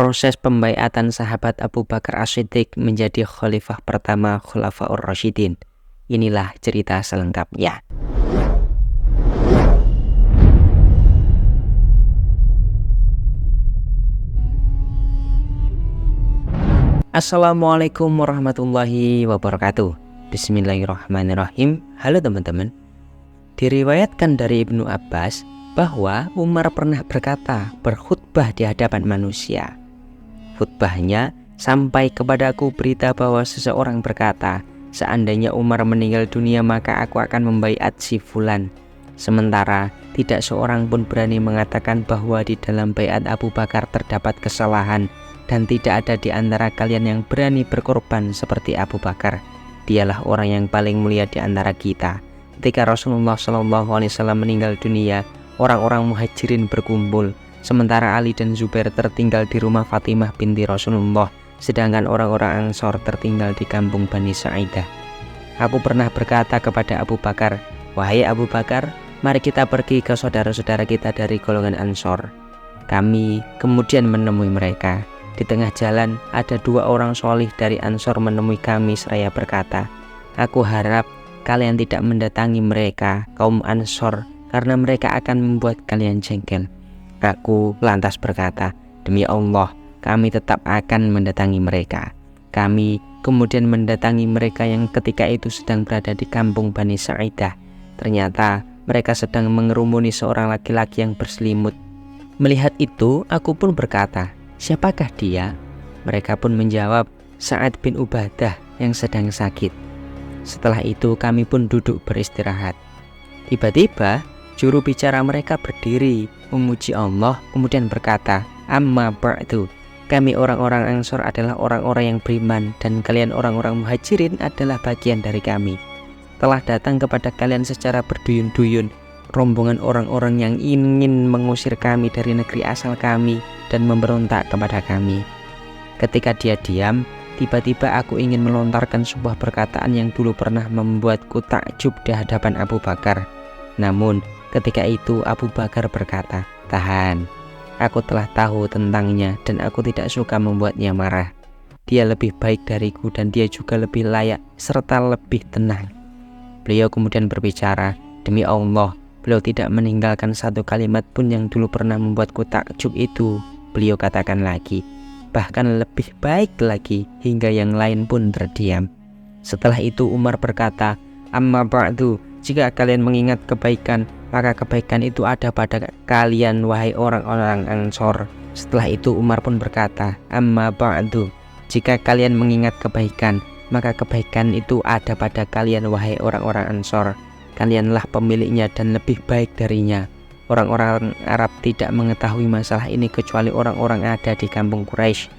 proses pembaiatan sahabat Abu Bakar As-Siddiq menjadi khalifah pertama Khulafaur Rasyidin. Inilah cerita selengkapnya. Assalamualaikum warahmatullahi wabarakatuh. Bismillahirrahmanirrahim. Halo teman-teman. Diriwayatkan dari Ibnu Abbas bahwa Umar pernah berkhutbah di hadapan manusia. Khutbahnya sampai kepadaku berita bahwa seseorang berkata, seandainya Umar meninggal dunia maka aku akan membaiat si fulan. Sementara tidak seorang pun berani mengatakan bahwa di dalam baiat Abu Bakar terdapat kesalahan, dan tidak ada di antara kalian yang berani berkorban seperti Abu Bakar. Dialah orang yang paling mulia di antara kita. Ketika Rasulullah SAW meninggal dunia, orang-orang muhajirin berkumpul, sementara Ali dan Zubair tertinggal di rumah Fatimah binti Rasulullah, sedangkan orang-orang Ansor tertinggal di kampung Bani Sa'idah. Aku pernah berkata kepada Abu Bakar, wahai Abu Bakar, mari kita pergi ke saudara-saudara kita dari golongan Ansor. Kami kemudian menemui mereka. Di tengah jalan ada dua orang solih dari Ansor menemui kami seraya berkata, aku harap kalian tidak mendatangi mereka, kaum Ansor, karena mereka akan membuat kalian jengkel. Aku lantas berkata, demi Allah, kami tetap akan mendatangi mereka. Kami kemudian mendatangi mereka yang ketika itu sedang berada di kampung Bani Sa'idah. Ternyata mereka sedang mengerumuni seorang laki-laki yang berselimut. Melihat itu, aku pun berkata, siapakah dia? Mereka pun menjawab, Sa'ad bin Ubadah yang sedang sakit. Setelah itu kami pun duduk beristirahat. Tiba-tiba juru bicara mereka berdiri memuji Allah, kemudian berkata, amma ba'du, kami orang-orang Ansor adalah orang-orang yang beriman, dan kalian orang-orang muhajirin adalah bagian dari kami. Telah datang kepada kalian secara berduyun-duyun rombongan orang-orang yang ingin mengusir kami dari negeri asal kami dan memberontak kepada kami. Ketika dia diam, tiba-tiba aku ingin melontarkan sebuah perkataan yang dulu pernah membuatku takjub di hadapan Abu Bakar. Namun ketika itu Abu Bakar berkata, tahan, aku telah tahu tentangnya dan aku tidak suka membuatnya marah. Dia lebih baik dariku dan dia juga lebih layak serta lebih tenang. Beliau kemudian berbicara, demi Allah, beliau tidak meninggalkan satu kalimat pun yang dulu pernah membuatku takjub itu. Beliau katakan lagi, bahkan lebih baik lagi, hingga yang lain pun terdiam. Setelah itu Umar berkata, amma ba'du, jika kalian mengingat kebaikan, maka kebaikan itu ada pada kalian wahai orang-orang Ansor. Setelah itu Umar pun berkata, amma ba'du, jika kalian mengingat kebaikan, maka kebaikan itu ada pada kalian wahai orang-orang Ansor. Kalianlah pemiliknya dan lebih baik darinya. Orang-orang Arab tidak mengetahui masalah ini kecuali orang-orang ada di kampung Quraisy.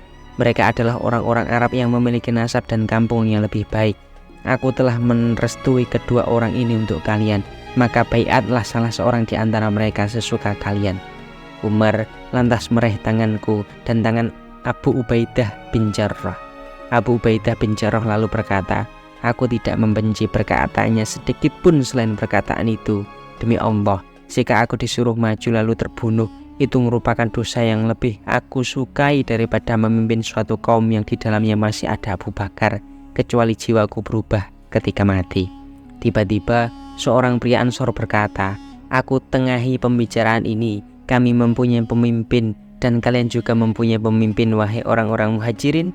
Mereka adalah orang-orang Arab yang memiliki nasab dan kampung yang lebih baik. Aku telah merestui kedua orang ini untuk kalian, maka baiatlah salah seorang di antara mereka sesuka kalian. Umar lantas meraih tanganku dan tangan Abu Ubaidah bin Jarrah. Abu Ubaidah bin Jarrah lalu berkata, aku tidak membenci perkataannya sedikit pun selain perkataan itu. Demi Allah, jika aku disuruh maju lalu terbunuh, itu merupakan dosa yang lebih aku sukai daripada memimpin suatu kaum yang di dalamnya masih ada Abu Bakar, kecuali jiwaku berubah ketika mati. Tiba-tiba seorang pria Ansor berkata, aku tengahi pembicaraan ini, kami mempunyai pemimpin dan kalian juga mempunyai pemimpin wahai orang-orang muhajirin.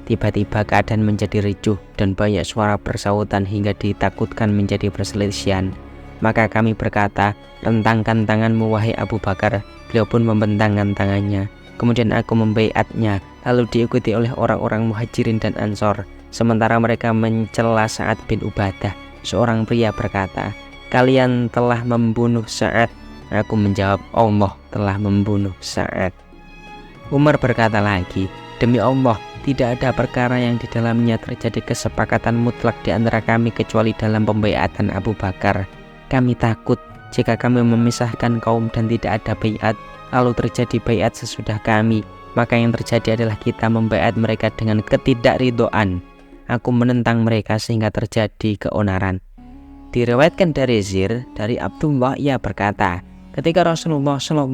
Tiba-tiba keadaan menjadi ricuh dan banyak suara persautan hingga ditakutkan menjadi perselisihan. Maka kami berkata, rentangkan tanganmu wahai Abu Bakar. Beliau pun membentangkan tangannya. Kemudian aku membaiatnya, lalu diikuti oleh orang-orang muhajirin dan Ansor. Sementara mereka mencela Sa'ad bin Ubadah. Seorang pria berkata, kalian telah membunuh Sa'ad. Aku menjawab, Allah telah membunuh Sa'ad. Umar berkata lagi, demi Allah, tidak ada perkara yang di dalamnya terjadi kesepakatan mutlak di antara kami kecuali dalam pembaiatan Abu Bakar. Kami takut jika kami memisahkan kaum dan tidak ada baiat, lalu terjadi baiat sesudah kami, maka yang terjadi adalah kita membaiat mereka dengan ketidakridhoan. Aku menentang mereka sehingga terjadi keonaran. Diriwayatkan dari Zir, dari Abdullah, ia berkata, ketika Rasulullah SAW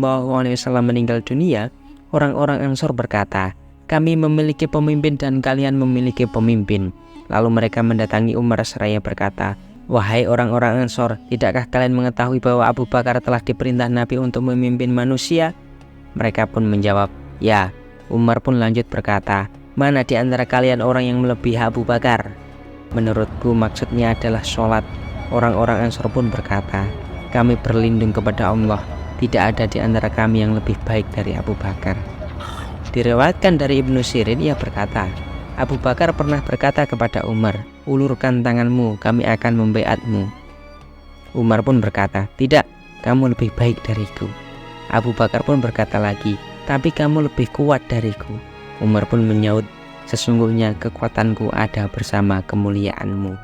meninggal dunia, Orang-orang Ansor berkata, "Kami memiliki pemimpin dan kalian memiliki pemimpin." Lalu mereka mendatangi Umar seraya berkata, "Wahai orang-orang Ansor, tidakkah kalian mengetahui bahwa Abu Bakar telah diperintah Nabi untuk memimpin manusia?" Mereka pun menjawab, "Ya." Umar pun lanjut berkata, "Mana di antara kalian orang yang melebihi Abu Bakar?" Menurutku maksudnya adalah sholat. Orang-orang Ansor pun berkata, "Kami berlindung kepada Allah, tidak ada di antara kami yang lebih baik dari Abu Bakar." Diriwayatkan dari Ibnu Sirin, ia berkata, Abu Bakar pernah berkata kepada Umar, "Ulurkan tanganmu, kami akan membaiatmu." Umar pun berkata, "Tidak, kamu lebih baik dariku." Abu Bakar pun berkata lagi, "Tapi kamu lebih kuat dariku." Umar pun menyaut, "Sesungguhnya kekuatanku ada bersama kemuliaanmu."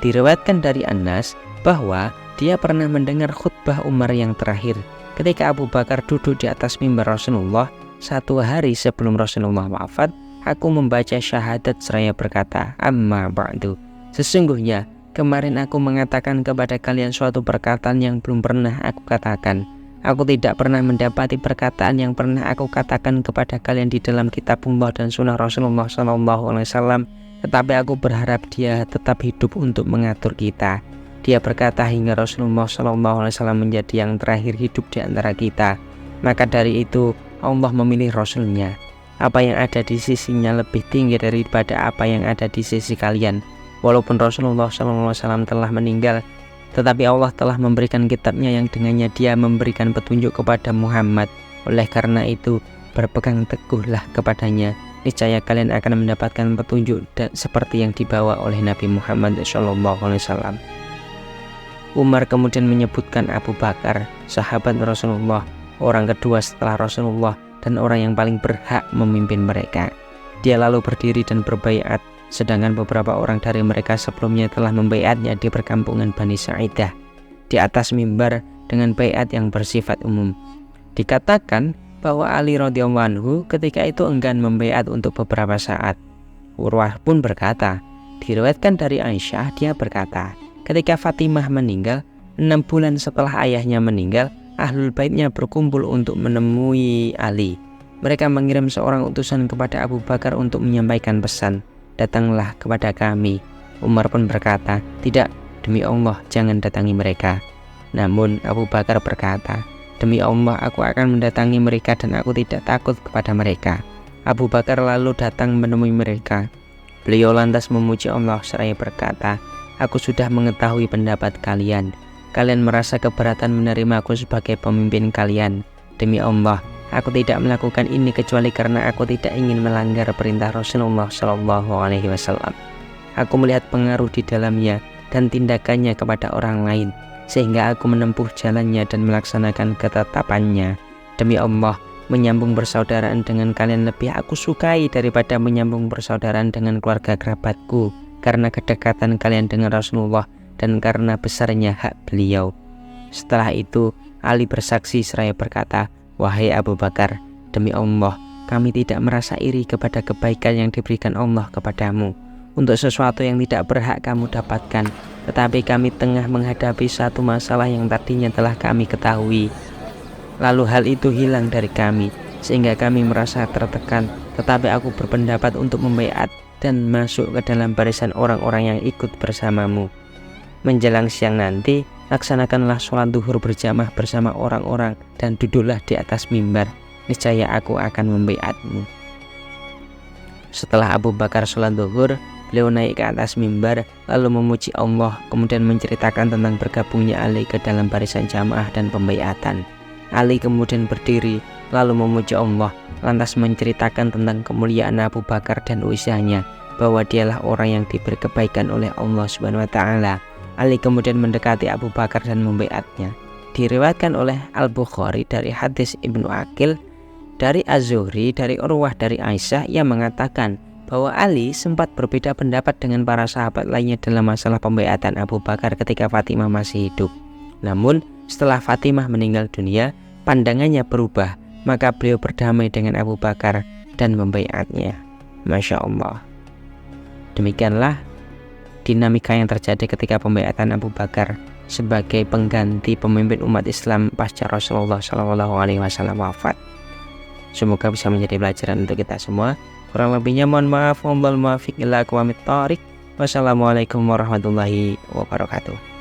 Diriwayatkan dari Anas bahwa dia pernah mendengar khutbah Umar yang terakhir ketika Abu Bakar duduk di atas mimbar Rasulullah. Satu hari sebelum Rasulullah wafat, aku membaca syahadat seraya berkata, "Amma ba'du." Sesungguhnya kemarin aku mengatakan kepada kalian suatu perkataan yang belum pernah aku katakan. Aku tidak pernah mendapati perkataan yang pernah aku katakan kepada kalian di dalam kitabullah dan sunnah Rasulullah SAW. Tetapi aku berharap dia tetap hidup untuk mengatur kita. Dia berkata hingga Rasulullah SAW menjadi yang terakhir hidup di antara kita. Maka dari itu Allah memilih Rasulnya. Apa yang ada di sisinya lebih tinggi daripada apa yang ada di sisi kalian. Walaupun Rasulullah SAW telah meninggal, tetapi Allah telah memberikan kitabnya yang dengannya dia memberikan petunjuk kepada Muhammad. Oleh karena itu, berpegang teguhlah kepadanya. Niscaya kalian akan mendapatkan petunjuk seperti yang dibawa oleh Nabi Muhammad SAW. Umar kemudian menyebutkan Abu Bakar, sahabat Rasulullah, orang kedua setelah Rasulullah dan orang yang paling berhak memimpin mereka. Dia lalu berdiri dan berbaiat, sedangkan beberapa orang dari mereka sebelumnya telah membaiatnya di perkampungan Bani Sa'idah di atas mimbar dengan baiat yang bersifat umum. Dikatakan bahwa Ali radhiyallahu anhu ketika itu enggan membaiat untuk beberapa saat. Urwah pun berkata, diriwayatkan dari Aisyah, dia berkata, ketika Fatimah meninggal, 6 bulan setelah ayahnya meninggal, Ahlul Baitnya berkumpul untuk menemui Ali. Mereka mengirim seorang utusan kepada Abu Bakar untuk menyampaikan pesan, "Datanglah kepada kami." Umar pun berkata, "Tidak, demi Allah jangan datangi mereka." Namun Abu Bakar berkata, "Demi Allah aku akan mendatangi mereka dan aku tidak takut kepada mereka." Abu Bakar lalu datang menemui mereka. Beliau lantas memuji Allah seraya berkata, "Aku sudah mengetahui pendapat kalian. Kalian merasa keberatan menerimaku sebagai pemimpin kalian. Demi Allah, aku tidak melakukan ini kecuali karena aku tidak ingin melanggar perintah Rasulullah SAW. Aku melihat pengaruh di dalamnya dan tindakannya kepada orang lain, sehingga aku menempuh jalannya dan melaksanakan ketetapannya. Demi Allah, menyambung persaudaraan dengan kalian lebih aku sukai daripada menyambung persaudaraan dengan keluarga kerabatku, karena kedekatan kalian dengan Rasulullah dan karena besarnya hak beliau." Setelah itu Ali bersaksi seraya berkata, "Wahai Abu Bakar, demi Allah kami tidak merasa iri kepada kebaikan yang diberikan Allah kepadamu untuk sesuatu yang tidak berhak kamu dapatkan, tetapi kami tengah menghadapi satu masalah yang tadinya telah kami ketahui. Lalu hal itu hilang dari kami sehingga kami merasa tertekan, tetapi aku berpendapat untuk membaiat dan masuk ke dalam barisan orang-orang yang ikut bersamamu. Menjelang siang nanti, laksanakanlah sholat duhur berjamaah bersama orang-orang dan duduklah di atas mimbar. Niscaya aku akan membaiatmu." Setelah Abu Bakar sholat duhur, beliau naik ke atas mimbar lalu memuji Allah, kemudian menceritakan tentang bergabungnya Ali ke dalam barisan jamaah dan pembaiatan. Ali kemudian berdiri lalu memuji Allah, lantas menceritakan tentang kemuliaan Abu Bakar dan usianya, bahwa dialah orang yang diberi kebaikan oleh Allah Subhanahu wa taala. Ali kemudian mendekati Abu Bakar dan membaiatnya. Diriwayatkan oleh Al-Bukhari dari hadis Ibnu Aqil dari Az-Zuhri dari Urwah dari Aisyah, ia mengatakan bahwa Ali sempat berbeda pendapat dengan para sahabat lainnya dalam masalah pembaiatan Abu Bakar ketika Fatimah masih hidup. Namun setelah Fatimah meninggal dunia, pandangannya berubah, maka beliau berdamai dengan Abu Bakar dan membaiatnya. Masya Allah. Demikianlah dinamika yang terjadi ketika pembaiatan Abu Bakar sebagai pengganti pemimpin umat Islam pasca Rasulullah SAW wafat. Semoga bisa menjadi pelajaran untuk kita semua. Kurang lebihnya mohon maaf. Wassalamualaikum warahmatullahi wabarakatuh.